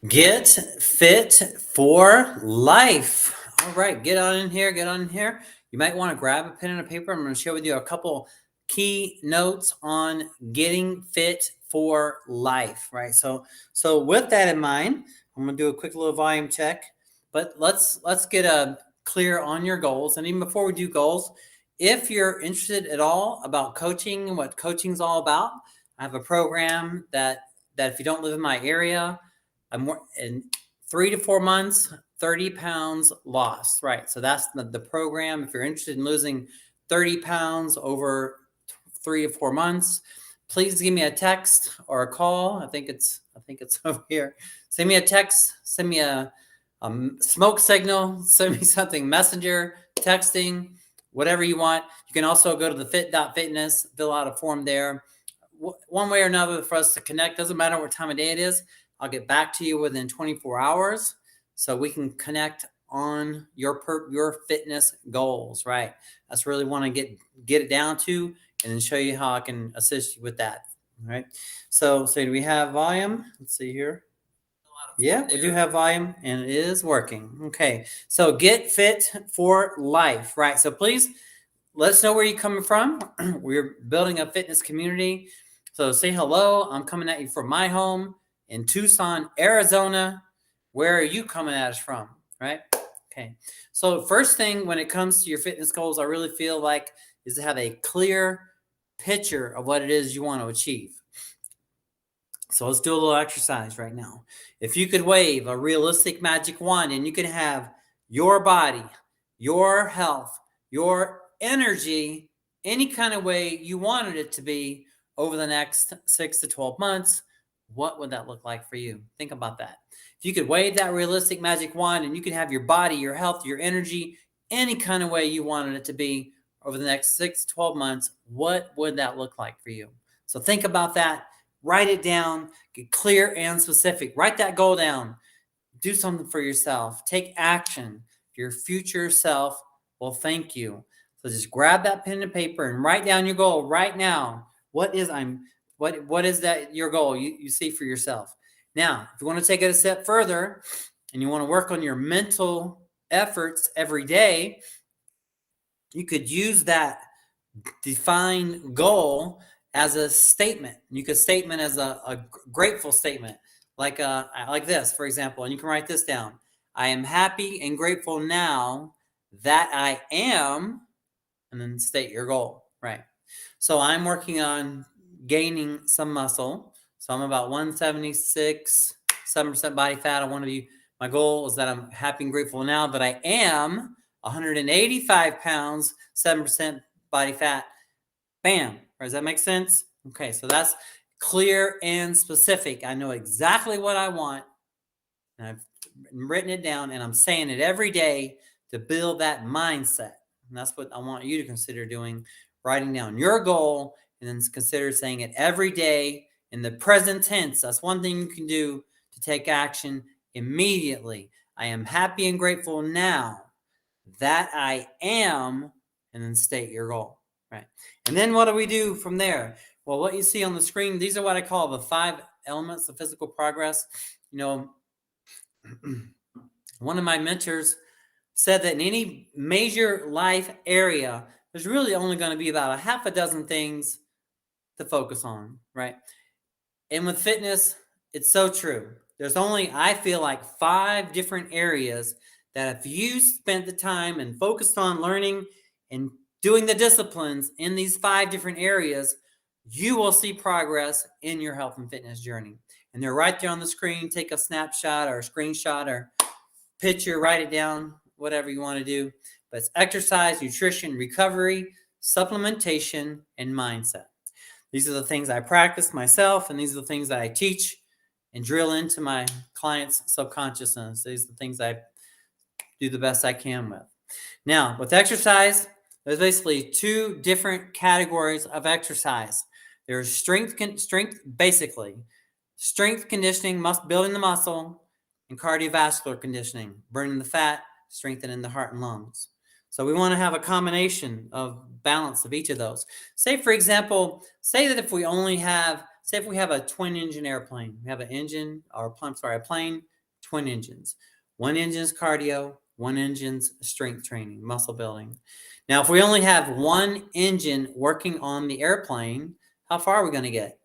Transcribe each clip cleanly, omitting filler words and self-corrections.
Get fit for life. All right, get on in here, get on in here. You might want to grab a pen and a paper. I'm going to share with you a couple key notes on getting fit for life, right? So with that in mind, I'm going to do a quick little volume check, but let's get a clear on your goals. And even before we do goals, if you're interested at all about coaching and what coaching's all about, I have a program that if you don't live in my area, I'm in 3 to 4 months, 30 pounds lost, right? So that's the program. If you're interested in losing 30 pounds over 3 to 4 months, please give me a text or a call. I think it's over here. Send me a text, send me a smoke signal, send me something, messenger, texting, whatever you want. You can also go to the fit.fitness, fill out a form there. One way or another for us to connect, doesn't matter what time of day it is. I'll get back to you within 24 hours so we can connect on your fitness goals, right? That's really want to get it down to, and then show you how I can assist you with that. All right. So do we have volume? Let's see here. Yeah, we do have volume and it is working. Okay. So get fit for life, right? So please let us know where you're coming from. We're building a fitness community. So say hello. I'm coming at you from my home in Tucson, Arizona. Where are you coming at us from? Right? Okay. So first thing when it comes to your fitness goals, I really feel like is to have a clear picture of what it is you want to achieve. So let's do a little exercise right now. If you could wave a realistic magic wand and you could have your body, your health, your energy, any kind of way you wanted it to be over the next 6 to 12 months, what would that look like for you? Think about that. If you could wave that realistic magic wand and you could have your body, your health, your energy, any kind of way you wanted it to be over the next 6 to 12 months, what would that look like for you? So think about that. Write it down, get clear and specific. Write that goal down. Do something for yourself. Take action. Your future self will thank you. So just grab that pen and paper and write down your goal right now. What is that your goal you see for yourself? Now, if you want to take it a step further and you want to work on your mental efforts every day, you could use that defined goal as a statement. You could statement as a grateful statement, like this, for example, and you can write this down. I am happy and grateful now that I am, and then state your goal, right? So I'm working on gaining some muscle. So I'm about 176, 7% body fat. I want to be, my goal is that I'm happy and grateful now that I am 185 pounds, 7% body fat. Bam. Does that make sense? Okay, so that's clear and specific. I know exactly what I want, and I've written it down, and I'm saying it every day to build that mindset. And that's what I want you to consider doing, writing down your goal, and then consider saying it every day in the present tense. That's one thing you can do to take action immediately. I am happy and grateful now that I am, and then state your goal. Right. And then what do we do from there? Well, what you see on the screen, these are what I call the 5 elements of physical progress. You know, one of my mentors said that in any major life area, there's really only going to be about a half a dozen things to focus on, right? And with fitness, it's so true. There's only, I feel like, 5 different areas that if you spent the time and focused on learning and doing the disciplines in these 5 different areas, you will see progress in your health and fitness journey. And they're right there on the screen. Take a snapshot or a screenshot or picture, write it down, whatever you want to do. But it's exercise, nutrition, recovery, supplementation, and mindset. These are the things I practice myself, and these are the things that I teach and drill into my clients' subconsciousness. These are the things I do the best I can with. Now, with exercise, there's basically 2 different categories of exercise. There's strength conditioning, building the muscle, and cardiovascular conditioning, burning the fat, strengthening the heart and lungs. So we want to have a combination of balance of each of those. Say, for example, that if we only have Say if we have a twin engine airplane, we have an engine, or I'm sorry, a plane, twin engines. One engine's cardio, one engine's strength training, muscle building. Now, if we only have one engine working on the airplane, how far are we going to get?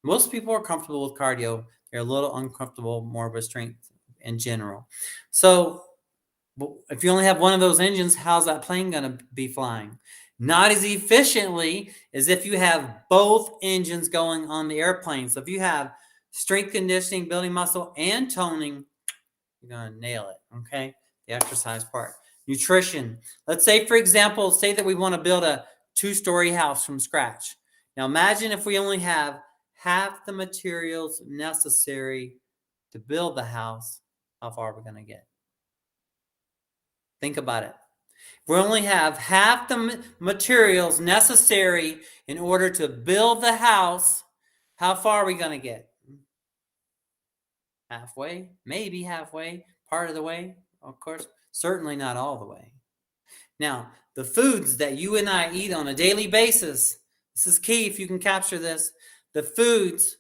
Most people are comfortable with cardio. They're a little uncomfortable more with strength in general. So if you only have one of those engines, how's that plane going to be flying? Not as efficiently as if you have both engines going on the airplane. So if you have strength conditioning, building muscle, and toning, you're going to nail it, okay? The exercise part. Nutrition. Let's say, for example, say that we want to build a 2-story house from scratch. Now imagine if we only have half the materials necessary to build the house, how far are we going to get? Think about it. We only have half the materials necessary in order to build the house. How far are we going to get? Halfway, maybe halfway, part of the way, of course, certainly not all the way. Now, the foods that you and I eat on a daily basis, this is key if you can capture this. The foods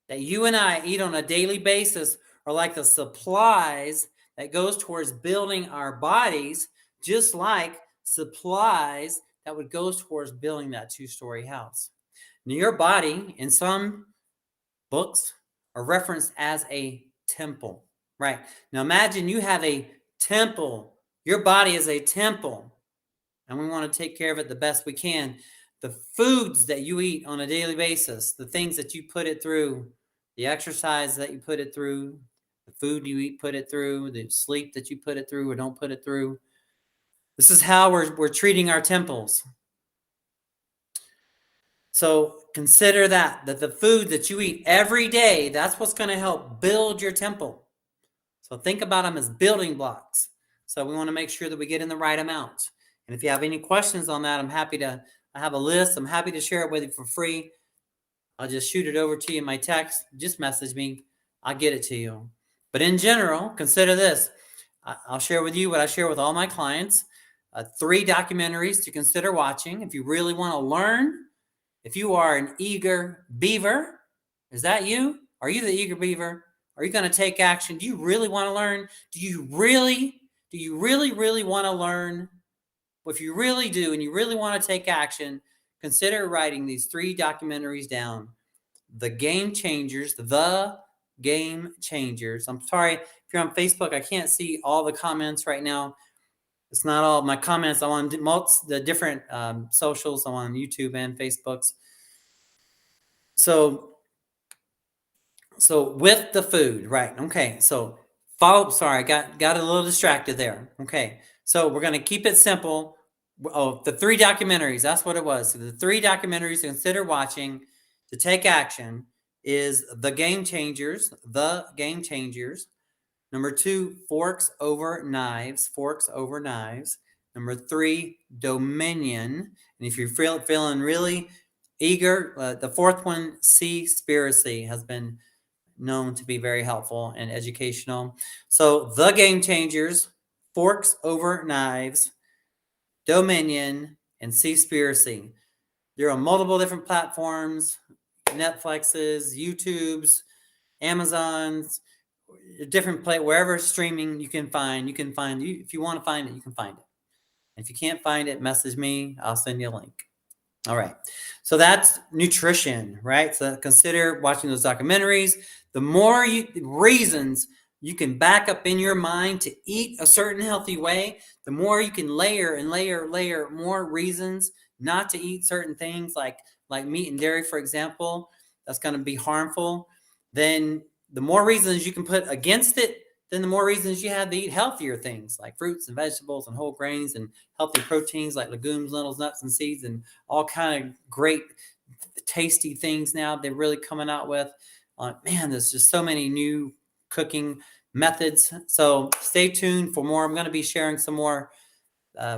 that you and I eat on a daily basis are like the supplies that goes towards building our bodies, just like supplies that would go towards building that 2-story house. Now, your body, in some books, are referenced as a temple, right? Now, imagine you have a temple. Your body is a temple, and we want to take care of it the best we can. The foods that you eat on a daily basis, the things that you put it through, the exercise that you put it through, the food you eat, put it through, the sleep that you put it through or don't put it through. This is how we're treating our temples. So consider that the food that you eat every day, that's what's going to help build your temple. So think about them as building blocks. So we want to make sure that we get in the right amount. And if you have any questions on that, I have a list. I'm happy to share it with you for free. I'll just shoot it over to you in my text. Just message me. I'll get it to you. But in general, consider this. I'll share with you what I share with all my clients. 3 documentaries to consider watching. If you really want to learn, if you are an eager beaver, is that you? Are you the eager beaver? Are you going to take action? Do you really want to learn? Do you really want to learn? Well, if you really do and you really want to take action, consider writing these 3 documentaries down. The Game Changers, The Game Changers. I'm sorry, if you're on Facebook, I can't see all the comments right now. It's not all my comments. I'm on the different socials. I'm on YouTube and Facebooks. So with the food, right? Okay. So sorry, I got a little distracted there. Okay. So we're going to keep it simple. Oh, the 3 documentaries. That's what it was. So the 3 documentaries to consider watching to take action is The Game Changers. The Game Changers. Number 2, Forks Over Knives. Forks Over Knives. Number 3, Dominion. And if you're feeling really eager, the 4th one, Seaspiracy, has been known to be very helpful and educational. So The Game Changers, Forks Over Knives, Dominion, and Seaspiracy. They're on multiple different platforms, Netflixes, YouTubes, Amazons, different wherever streaming you can find. If you want to find it, you can find it. If you can't find it, message me. I'll send you a link. All right. So that's nutrition, right? So consider watching those documentaries. The more reasons you can back up in your mind to eat a certain healthy way, the more you can layer more reasons not to eat certain things like meat and dairy, for example, that's going to be harmful. Then the more reasons you can put against it, then the more reasons you have to eat healthier things like fruits and vegetables and whole grains and healthy proteins like legumes, lentils, nuts, and seeds, and all kind of great, tasty things now they're really coming out with. Man, there's just so many new cooking methods. So stay tuned for more. I'm going to be sharing some more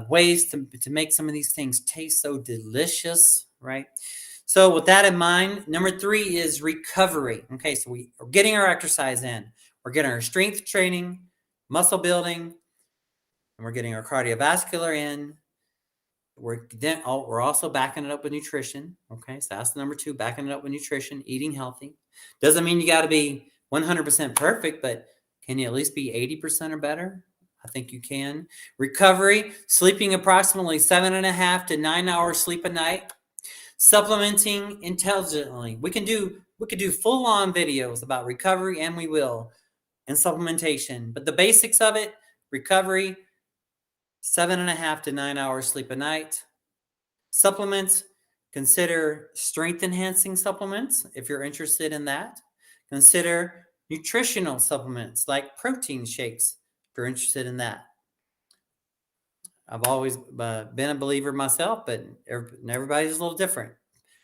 ways to make some of these things taste so delicious, right? So with that in mind, number 3 is recovery. Okay, so we are getting our exercise in. We're getting our strength training, muscle building, and we're getting our cardiovascular in. We're also backing it up with nutrition. Okay, so that's number 2, backing it up with nutrition, eating healthy. Doesn't mean you got to be 100% perfect, but can you at least be 80% or better? I think you can. Recovery, sleeping approximately 7.5 to 9 hours sleep a night. Supplementing intelligently. We could do full-on videos about recovery, and we will, and supplementation. But the basics of it: recovery, 7.5 to 9 hours sleep a night. Supplements, consider strength enhancing supplements if you're interested in that. Consider nutritional supplements like protein shakes if you're interested in that. I've always been a believer myself, but everybody's a little different.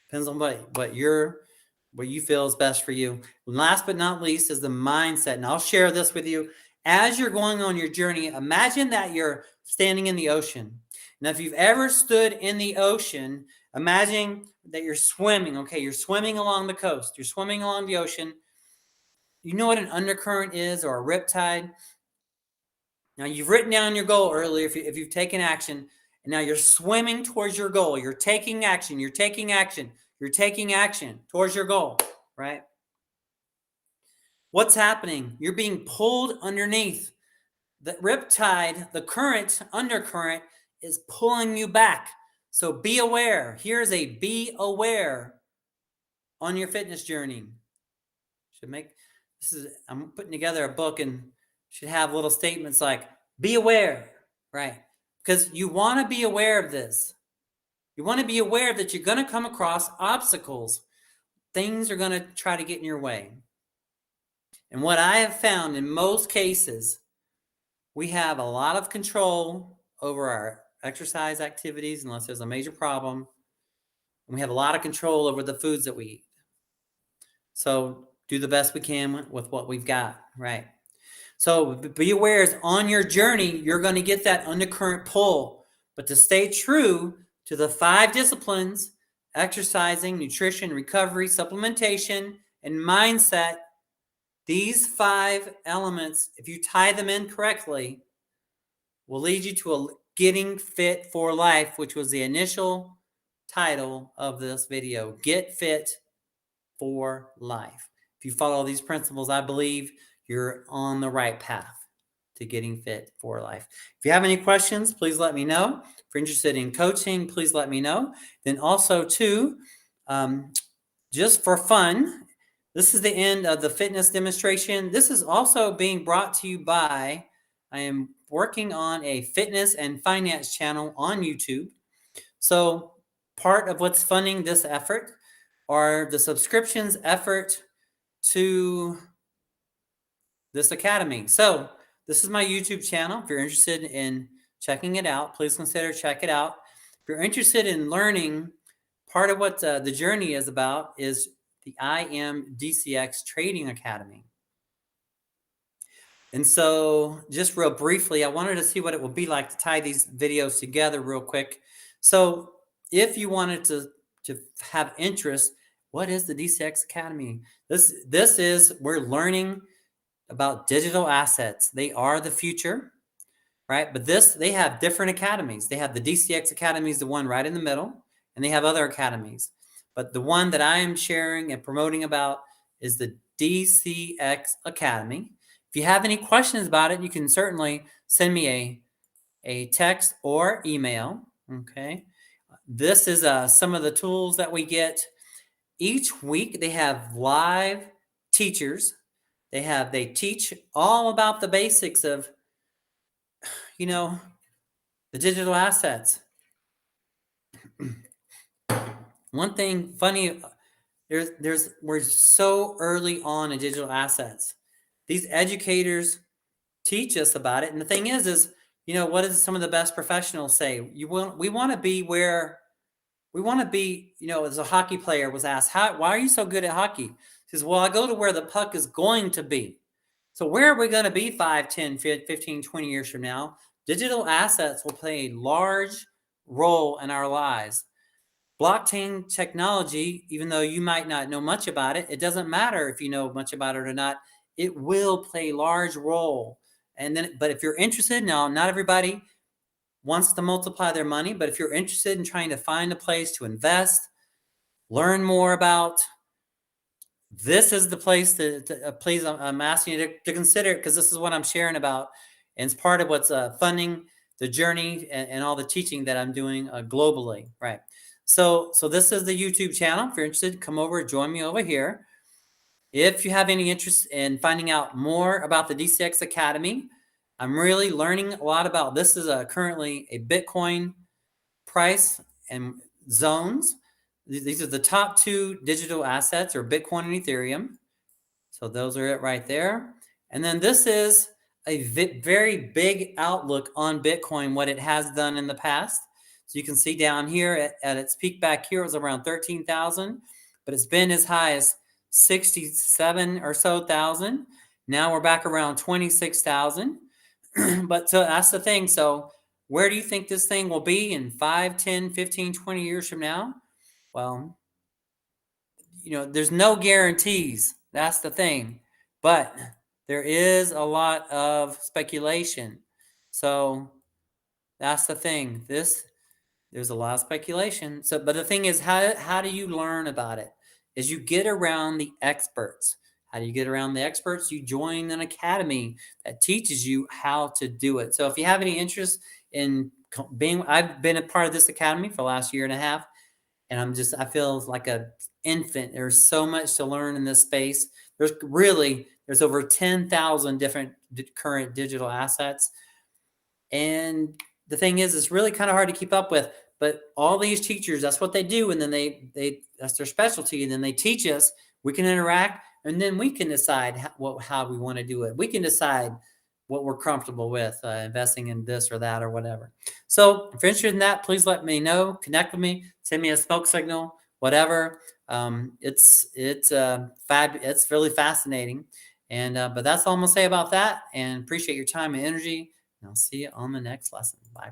Depends on what you feel is best for you. And last but not least is the mindset. And I'll share this with you. As you're going on your journey, imagine that you're standing in the ocean. Now, if you've ever stood in the ocean, imagine that you're swimming. Okay, you're swimming along the coast. You're swimming along the ocean. You know what an undercurrent is, or a riptide? Now, you've written down your goal earlier if you've taken action, and now you're swimming towards your goal. You're taking action. You're taking action. You're taking action towards your goal, right? What's happening? You're being pulled underneath. The riptide, the current, undercurrent, is pulling you back. So be aware. Here's a be aware on your fitness journey. I'm putting together a book and should have little statements like, be aware, right? Because you want to be aware of this. You want to be aware that you're going to come across obstacles. Things are going to try to get in your way. And what I have found in most cases, we have a lot of control over our exercise activities unless there's a major problem. And we have a lot of control over the foods that we eat. So do the best we can with what we've got, right? So be aware, is on your journey, you're going to get that undercurrent pull. But to stay true to the 5 disciplines: exercising, nutrition, recovery, supplementation, and mindset, these 5 elements, if you tie them in correctly, will lead you to getting fit for life, which was the initial title of this video. Get fit for life. If you follow these principles, I believe you're on the right path to getting fit for life. If you have any questions, please let me know. If you're interested in coaching, please let me know. Then also, too, just for fun, this is the end of the fitness demonstration. This is also being brought to you by, I am working on a fitness and finance channel on YouTube. So part of what's funding this effort are the subscriptions effort to this academy. So this is my YouTube channel. If you're interested in checking it out, please consider check it out. If you're interested in learning, part of what the journey is about is the IMDCX Trading Academy. And so just real briefly, I wanted to see what it would be like to tie these videos together real quick. So if you wanted to have interest, what is the DCX Academy? This is, we're learning about digital assets. They are the future, right? But they have different academies. They have the DCX Academy is the one right in the middle, and they have other academies. But the one that I am sharing and promoting about is the DCX Academy. If you have any questions about it, you can certainly send me a text or email, okay? This is some of the tools that we get. Each week they have live teachers. They teach all about the basics of, the digital assets. One thing funny, we're so early on in digital assets. These educators teach us about it. And the thing is, what does some of the best professionals say? We want to be where we want to be, as a hockey player was asked, why are you so good at hockey? He says, well, I go to where the puck is going to be. So where are we going to be 5, 10, 15, 20 years from now? Digital assets will play a large role in our lives. Blockchain technology, even though you might not know much about it, it doesn't matter if you know much about it or not. It will play a large role. But if you're interested, now, not everybody wants to multiply their money. But if you're interested in trying to find a place to invest, learn more about, this is the place please, I'm asking you to consider it, because this is what I'm sharing about. And it's part of what's funding the journey and all the teaching that I'm doing globally. Right. So this is the YouTube channel. If you're interested, come over, join me over here. If you have any interest in finding out more about the DCX Academy, I'm really learning a lot about, this is currently a Bitcoin price and zones. These are the top two digital assets, or Bitcoin and Ethereum. So those are it right there. And then this is a very big outlook on Bitcoin, what it has done in the past. So you can see down here at its peak back here, it was around 13,000, but it's been as high as 67 or so thousand. Now we're back around 26,000. But so that's the thing. So where do you think this thing will be in 5, 10, 15, 20 years from now? Well, there's no guarantees. That's the thing. But there is a lot of speculation. So that's the thing. There's a lot of speculation. So, but the thing is, how do you learn about it? Is you get around the experts. How do you get around the experts? You join an academy that teaches you how to do it. So if you have any interest in I've been a part of this academy for the last year and a half, and I feel like a infant. There's so much to learn in this space. There's over 10,000 different current digital assets. And the thing is, it's really kind of hard to keep up with. But all these teachers, that's what they do, and then that's their specialty. And then they teach us. We can interact, and then we can decide how we want to do it. We can decide what we're comfortable with, investing in this or that or whatever. So if you're interested in that, please let me know. Connect with me. Send me a smoke signal. Whatever. It's really fascinating. And but that's all I'm gonna say about that. And appreciate your time and energy. And I'll see you on the next lesson. Bye.